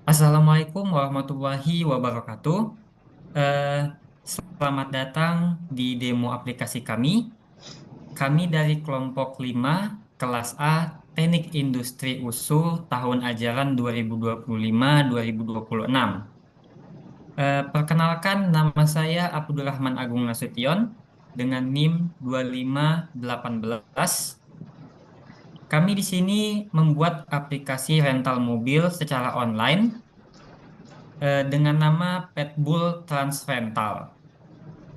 Assalamualaikum warahmatullahi wabarakatuh. Eh, Selamat datang di demo aplikasi kami. Kami dari kelompok 5, kelas A, Teknik Industri Usul tahun ajaran 2025-2026. Perkenalkan, nama saya Abdurrahman Agung Nasution dengan NIM 2518. Kami di sini membuat aplikasi rental mobil secara online dengan nama Petbull Trans Rental.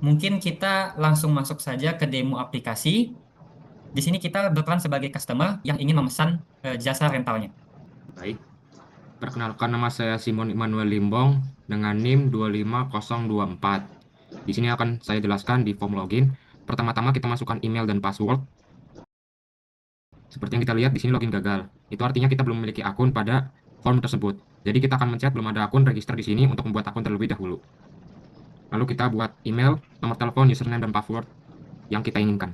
Mungkin kita langsung masuk saja ke demo aplikasi. Di sini kita berperan sebagai customer yang ingin memesan jasa rentalnya. Baik, perkenalkan nama saya Simon Immanuel Limbong dengan NIM 25024. Di sini akan saya jelaskan di form login. Pertama-tama kita masukkan email dan password. Seperti yang kita lihat di sini login gagal. Itu artinya kita belum memiliki akun pada form tersebut. Jadi kita akan mencet belum ada akun register di sini untuk membuat akun terlebih dahulu. Lalu kita buat email, nomor telepon, username, dan password yang kita inginkan.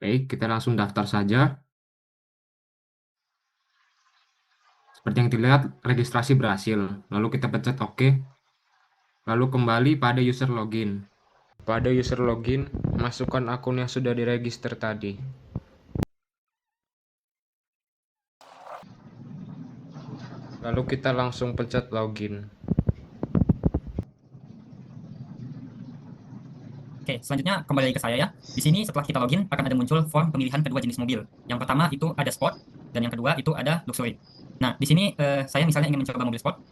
Baik, kita langsung daftar saja. Seperti yang dilihat, registrasi berhasil. Lalu kita pencet OK. Lalu kembali pada user login. Pada user login, masukkan akun yang sudah diregister tadi. Lalu kita langsung pencet login. Oke, selanjutnya kembali lagi ke saya ya. Di sini setelah kita login akan ada muncul form pemilihan kedua jenis mobil. Yang pertama itu ada sport dan yang kedua itu ada luxury. Nah, di sini saya misalnya ingin mencoba mobil sport.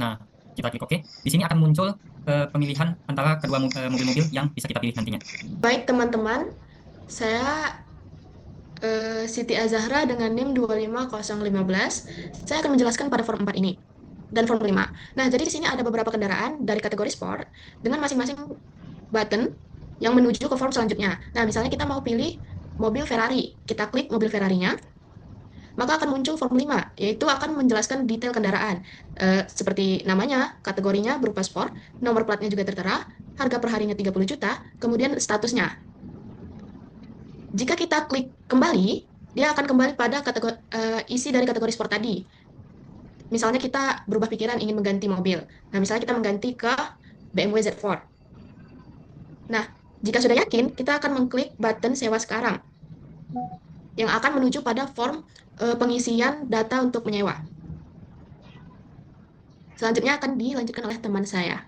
Nah, kita klik OK. Di sini akan muncul pemilihan antara kedua mobil-mobil yang bisa kita pilih nantinya. Baik teman-teman, saya Siti Azahra dengan NIM 25015. Saya akan menjelaskan pada form 4 ini dan form 5. Nah, jadi di sini ada beberapa kendaraan dari kategori sport dengan masing-masing button yang menuju ke form selanjutnya. Nah, misalnya kita mau pilih mobil Ferrari. Kita klik mobil Ferrarinya, maka akan muncul form 5, yaitu akan menjelaskan detail kendaraan. Seperti namanya, kategorinya berupa sport, nomor platnya juga tertera, harga per harinya 30 juta, kemudian statusnya. Jika kita klik kembali, dia akan kembali pada isi dari kategori sport tadi. Misalnya kita berubah pikiran ingin mengganti mobil. Nah, misalnya kita mengganti ke BMW Z4. Nah, jika sudah yakin, kita akan mengklik button sewa sekarang yang akan menuju pada form pengisian data untuk menyewa. Selanjutnya akan dilanjutkan oleh teman saya.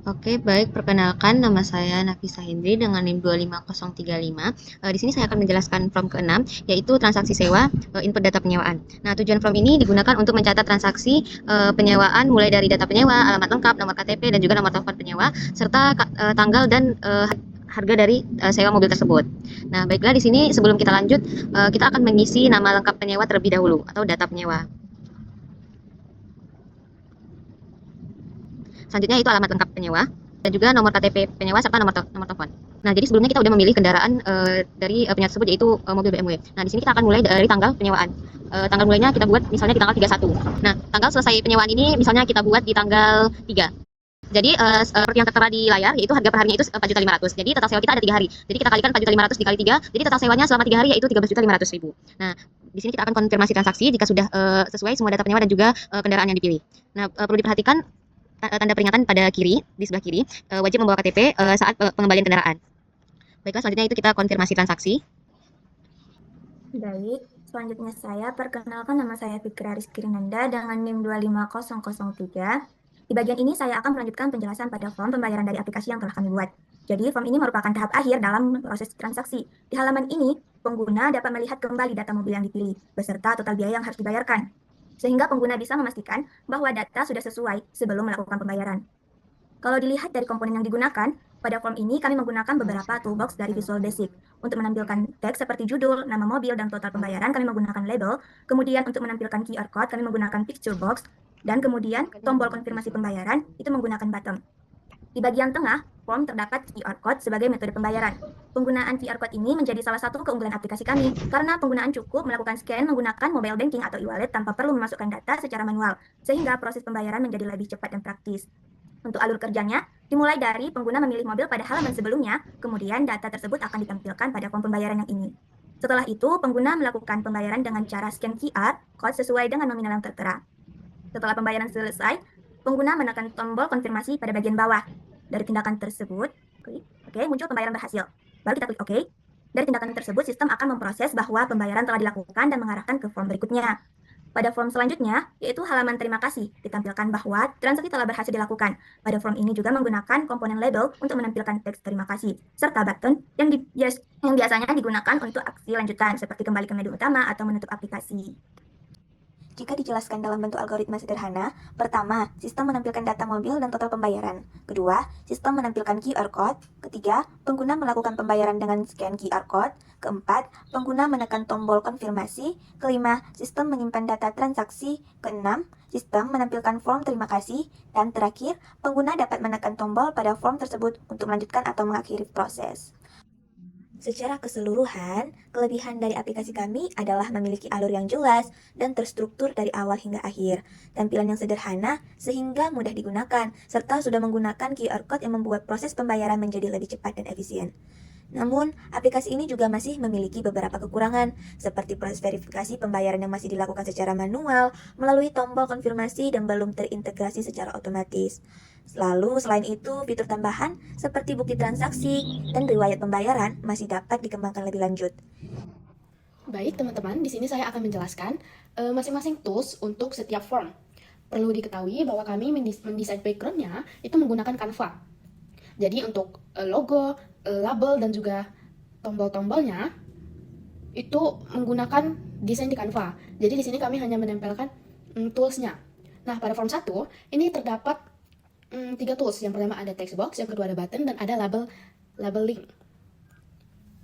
Oke, baik. Perkenalkan, nama saya Nafisa Hendri dengan NIM 25035. Di sini saya akan menjelaskan form ke-6, yaitu transaksi sewa, input data penyewaan. Nah, tujuan form ini digunakan untuk mencatat transaksi penyewaan mulai dari data penyewa, alamat lengkap, nomor KTP, dan juga nomor telepon penyewa, serta tanggal dan harga dari sewa mobil tersebut. Nah, baiklah di sini sebelum kita lanjut, kita akan mengisi nama lengkap penyewa terlebih dahulu atau data penyewa. Selanjutnya itu alamat lengkap penyewa dan juga nomor KTP penyewa serta nomor telepon. Nah, jadi sebelumnya kita sudah memilih kendaraan dari penyewa tersebut, yaitu mobil BMW. Nah, di sini kita akan mulai dari tanggal penyewaan. Tanggal mulainya kita buat misalnya di tanggal 31. Nah, tanggal selesai penyewaan ini misalnya kita buat di tanggal 3. Jadi seperti yang tertera di layar, yaitu harga per harinya itu 4.500.000. Jadi total sewa kita ada 3 hari. Jadi kita kalikan 4.500.000 dikali 3. Jadi total sewanya selama 3 hari yaitu 13.500.000. Nah, di sini kita akan konfirmasi transaksi jika sudah sesuai semua data penyewa dan juga kendaraan yang dipilih. Nah, perlu diperhatikan tanda peringatan pada kiri, di sebelah kiri, wajib membawa KTP saat pengembalian kendaraan. Baiklah, selanjutnya itu kita konfirmasi transaksi. Baik, selanjutnya saya perkenalkan, nama saya Fikra Rizky Rinanda dengan NIM 25003. Di bagian ini saya akan melanjutkan penjelasan pada form pembayaran dari aplikasi yang telah kami buat. Jadi form ini merupakan tahap akhir dalam proses transaksi. Di halaman ini, pengguna dapat melihat kembali data mobil yang dipilih, beserta total biaya yang harus dibayarkan, sehingga pengguna bisa memastikan bahwa data sudah sesuai sebelum melakukan pembayaran. Kalau dilihat dari komponen yang digunakan, pada form ini kami menggunakan beberapa toolbox dari Visual Basic. Untuk menampilkan teks seperti judul, nama mobil, dan total pembayaran, kami menggunakan label. Kemudian untuk menampilkan QR code, kami menggunakan picture box. Dan kemudian tombol konfirmasi pembayaran, itu menggunakan button. Di bagian tengah, form terdapat QR code sebagai metode pembayaran. Penggunaan QR Code ini menjadi salah satu keunggulan aplikasi kami, karena penggunaan cukup melakukan scan menggunakan mobile banking atau e-wallet tanpa perlu memasukkan data secara manual, sehingga proses pembayaran menjadi lebih cepat dan praktis. Untuk alur kerjanya, dimulai dari pengguna memilih mobil pada halaman sebelumnya, kemudian data tersebut akan ditampilkan pada form pembayaran yang ini. Setelah itu, pengguna melakukan pembayaran dengan cara scan QR Code sesuai dengan nominal yang tertera. Setelah pembayaran selesai, pengguna menekan tombol konfirmasi pada bagian bawah. Dari tindakan tersebut, muncul pembayaran berhasil. Baru kita klik OK. Dari tindakan tersebut, sistem akan memproses bahwa pembayaran telah dilakukan dan mengarahkan ke form berikutnya. Pada form selanjutnya, yaitu halaman terima kasih, ditampilkan bahwa transaksi telah berhasil dilakukan. Pada form ini juga menggunakan komponen label untuk menampilkan teks terima kasih, serta button yang biasanya digunakan untuk aksi lanjutan, seperti kembali ke menu utama atau menutup aplikasi. Jika dijelaskan dalam bentuk algoritma sederhana, pertama, sistem menampilkan data mobil dan total pembayaran. Kedua, sistem menampilkan QR Code. Ketiga, pengguna melakukan pembayaran dengan scan QR Code. Keempat, pengguna menekan tombol konfirmasi. Kelima, sistem menyimpan data transaksi. Keenam, sistem menampilkan form terima kasih. Dan terakhir, pengguna dapat menekan tombol pada form tersebut untuk melanjutkan atau mengakhiri proses. Secara keseluruhan, kelebihan dari aplikasi kami adalah memiliki alur yang jelas dan terstruktur dari awal hingga akhir, tampilan yang sederhana sehingga mudah digunakan, serta sudah menggunakan QR Code yang membuat proses pembayaran menjadi lebih cepat dan efisien. Namun, aplikasi ini juga masih memiliki beberapa kekurangan, seperti proses verifikasi pembayaran yang masih dilakukan secara manual, melalui tombol konfirmasi dan belum terintegrasi secara otomatis. Lalu, selain itu, fitur tambahan seperti bukti transaksi dan riwayat pembayaran masih dapat dikembangkan lebih lanjut. Baik teman-teman, di sini saya akan menjelaskan masing-masing tools untuk setiap form. Perlu diketahui bahwa kami mendesain background-nya itu menggunakan Canva. Jadi untuk logo, label, dan juga tombol-tombolnya itu menggunakan desain di Canva. Jadi di sini kami hanya menempelkan tools-nya. Nah, pada form 1 ini terdapat 3 tools. Yang pertama ada text box, yang kedua ada button, dan ada labeling.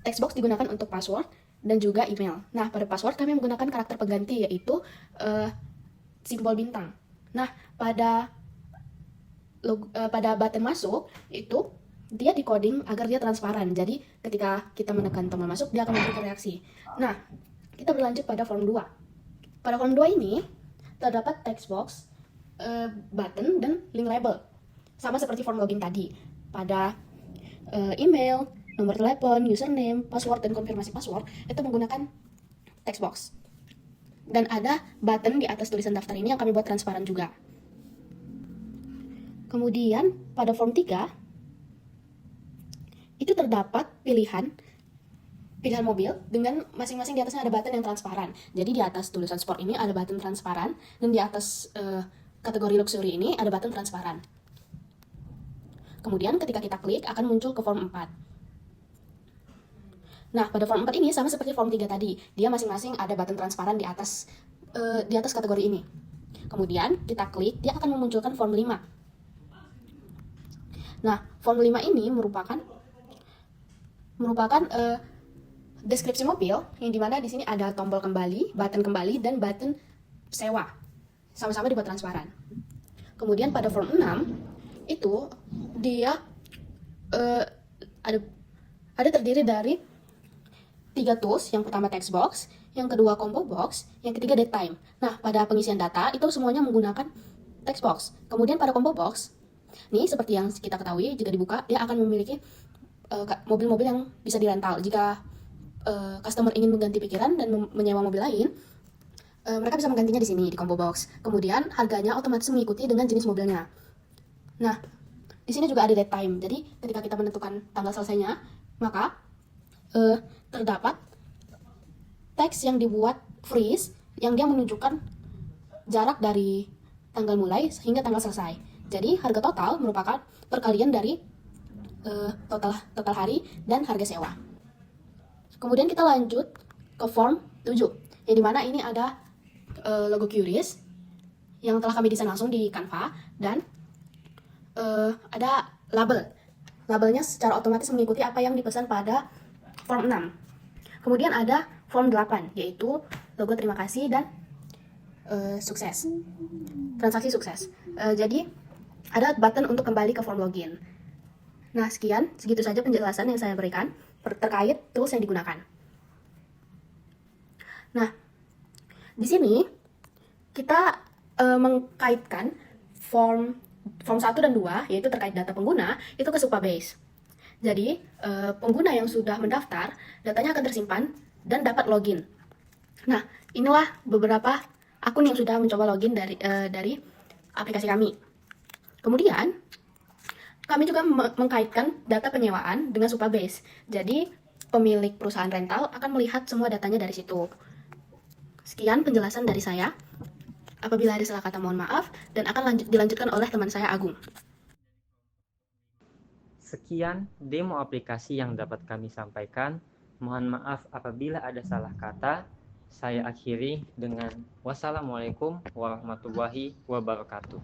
Text box digunakan untuk password dan juga email. Nah, pada password kami menggunakan karakter pengganti, yaitu simbol bintang. Nah, pada button masuk itu dia decoding agar dia transparan. Jadi ketika kita menekan tombol masuk, dia akan memberikan reaksi. Nah, kita berlanjut pada form 2. Pada form 2 ini terdapat text box, button, dan link label. Sama seperti form login tadi. Pada email, nomor telepon, username, password, dan konfirmasi password itu menggunakan text box. Dan ada button di atas tulisan daftar ini yang kami buat transparan juga. Kemudian pada form 3 itu terdapat pilihan mobil dengan masing-masing di atasnya ada button yang transparan. Jadi di atas tulisan sport ini ada button transparan, dan di atas kategori luxury ini ada button transparan. Kemudian ketika kita klik akan muncul ke form 4. Nah, pada form 4 ini sama seperti form 3 tadi. Dia masing-masing ada button transparan di atas kategori ini. Kemudian kita klik, dia akan memunculkan form 5. Nah, form 5 ini merupakan deskripsi mobil, yang dimana di sini ada tombol kembali, button kembali, dan button sewa. Sama-sama dibuat transparan. Kemudian pada form 6 itu dia ada terdiri dari 3 tools. Yang pertama text box, yang kedua combo box, yang ketiga date time. Nah, pada pengisian data itu semuanya menggunakan text box. Kemudian pada combo box, nih seperti yang kita ketahui, jika dibuka dia akan memiliki mobil-mobil yang bisa dirental. Jika customer ingin mengganti pikiran dan menyewa mobil lain, mereka bisa menggantinya di sini di combo box. Kemudian harganya otomatis mengikuti dengan jenis mobilnya. Nah, di sini juga ada date time. Jadi ketika kita menentukan tanggal selesainya, maka terdapat teks yang dibuat freeze yang dia menunjukkan jarak dari tanggal mulai hingga tanggal selesai. Jadi harga total merupakan perkalian dari total hari dan harga sewa. Kemudian kita lanjut ke form 7, yang dimana ini ada logo QRIS yang telah kami desain langsung di Canva, dan ada labelnya secara otomatis mengikuti apa yang dipesan pada form 6. Kemudian ada form 8, yaitu logo terima kasih dan sukses, transaksi sukses. Jadi ada button untuk kembali ke form login. Nah, segitu saja penjelasan yang saya berikan. terkait tools yang digunakan. Nah, di sini kita mengkaitkan form 1 dan 2, yaitu terkait data pengguna, itu ke Supabase. Jadi, pengguna yang sudah mendaftar, datanya akan tersimpan dan dapat login. Nah, inilah beberapa akun yang sudah mencoba login dari aplikasi kami. Kemudian, kami juga mengkaitkan data penyewaan dengan Supabase. Jadi, pemilik perusahaan rental akan melihat semua datanya dari situ. Sekian penjelasan dari saya. Apabila ada salah kata mohon maaf, dan akan dilanjutkan oleh teman saya Agung. Sekian demo aplikasi yang dapat kami sampaikan. Mohon maaf apabila ada salah kata. Saya akhiri dengan wassalamualaikum warahmatullahi wabarakatuh.